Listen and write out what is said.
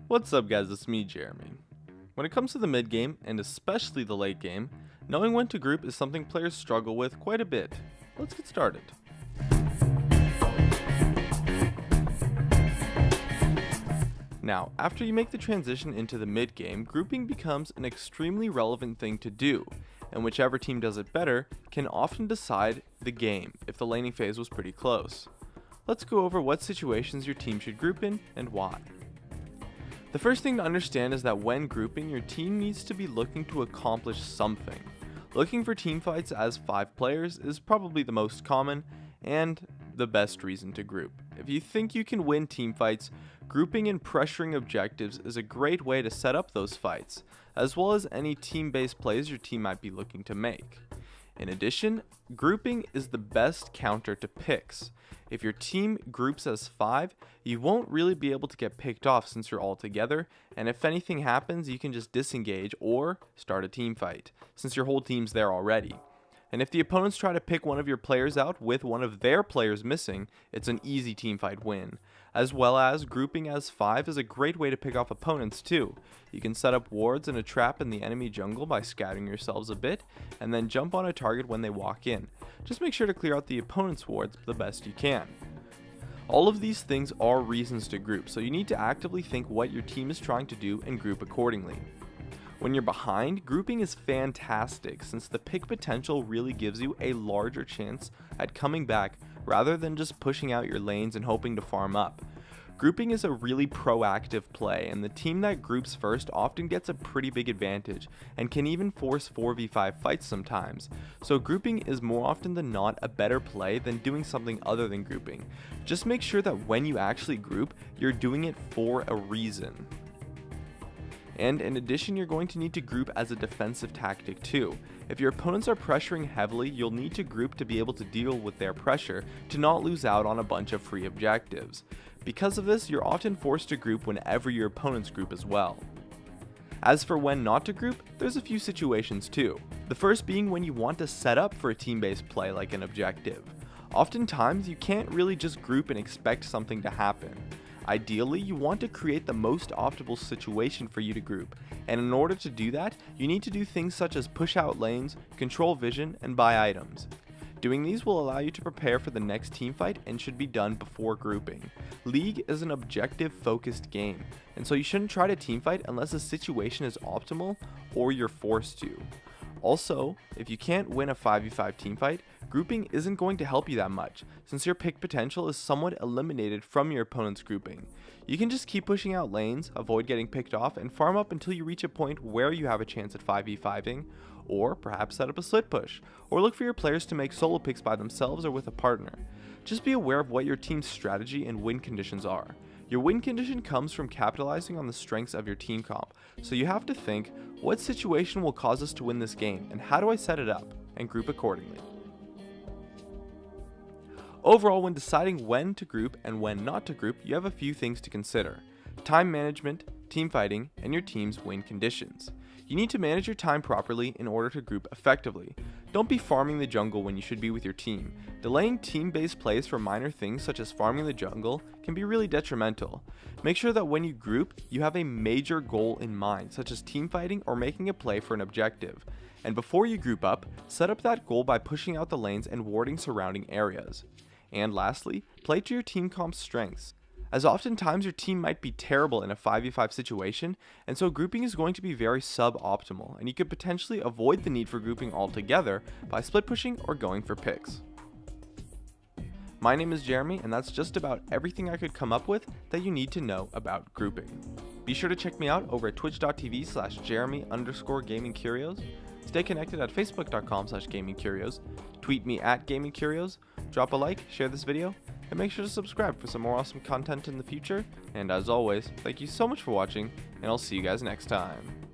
What's up guys, it's me Jeremy. When it comes to the mid game, and especially the late game, knowing when to group is something players struggle with quite a bit. Let's get started. Now, after you make the transition into the mid game, grouping becomes an extremely relevant thing to do, and whichever team does it better can often decide the game if the laning phase was pretty close. Let's go over what situations your team should group in and why. The first thing to understand is that when grouping, your team needs to be looking to accomplish something. Looking for team fights as 5 players is probably the most common and the best reason to group. If you think you can win team fights, grouping and pressuring objectives is a great way to set up those fights, as well as any team-based plays your team might be looking to make. In addition, grouping is the best counter to picks. If your team groups as 5, you won't really be able to get picked off since you're all together, and if anything happens, you can just disengage or start a team fight, since your whole team's there already. And if the opponents try to pick one of your players out with one of their players missing, it's an easy teamfight win. As well as, grouping as 5 is a great way to pick off opponents too. You can set up wards and a trap in the enemy jungle by scattering yourselves a bit, and then jump on a target when they walk in. Just make sure to clear out the opponent's wards the best you can. All of these things are reasons to group, so you need to actively think what your team is trying to do and group accordingly. When you're behind, grouping is fantastic since the pick potential really gives you a larger chance at coming back rather than just pushing out your lanes and hoping to farm up. Grouping is a really proactive play, and the team that groups first often gets a pretty big advantage and can even force 4v5 fights sometimes. So grouping is more often than not a better play than doing something other than grouping. Just make sure that when you actually group, you're doing it for a reason. And in addition, you're going to need to group as a defensive tactic too. If your opponents are pressuring heavily, you'll need to group to be able to deal with their pressure to not lose out on a bunch of free objectives. Because of this, you're often forced to group whenever your opponents group as well. As for when not to group, there's a few situations too. The first being when you want to set up for a team-based play like an objective. Oftentimes, you can't really just group and expect something to happen. Ideally, you want to create the most optimal situation for you to group, and in order to do that, you need to do things such as push out lanes, control vision, and buy items. Doing these will allow you to prepare for the next teamfight and should be done before grouping. League is an objective-focused game, and so you shouldn't try to teamfight unless the situation is optimal or you're forced to. Also, if you can't win a 5v5 teamfight, grouping isn't going to help you that much, since your pick potential is somewhat eliminated from your opponent's grouping. You can just keep pushing out lanes, avoid getting picked off, and farm up until you reach a point where you have a chance at 5v5ing, or perhaps set up a split push, or look for your players to make solo picks by themselves or with a partner. Just be aware of what your team's strategy and win conditions are. Your win condition comes from capitalizing on the strengths of your team comp, so you have to think, what situation will cause us to win this game, and how do I set it up, and group accordingly. Overall, when deciding when to group and when not to group, you have a few things to consider: time management, team fighting, and your team's win conditions. You need to manage your time properly in order to group effectively. Don't be farming the jungle when you should be with your team. Delaying team-based plays for minor things such as farming the jungle can be really detrimental. Make sure that when you group, you have a major goal in mind, such as team fighting or making a play for an objective. And before you group up, set up that goal by pushing out the lanes and warding surrounding areas. And lastly, play to your team comp's strengths, as oftentimes your team might be terrible in a 5v5 situation, and so grouping is going to be very suboptimal, and you could potentially avoid the need for grouping altogether by split pushing or going for picks. My name is Jeremy, and that's just about everything I could come up with that you need to know about grouping. Be sure to check me out over at twitch.tv/Jeremy_gamingcurios. Stay connected at facebook.com/gamingcurios. Tweet me at gamingcurios. Drop a like, share this video, and make sure to subscribe for some more awesome content in the future. And as always, thank you so much for watching, and I'll see you guys next time.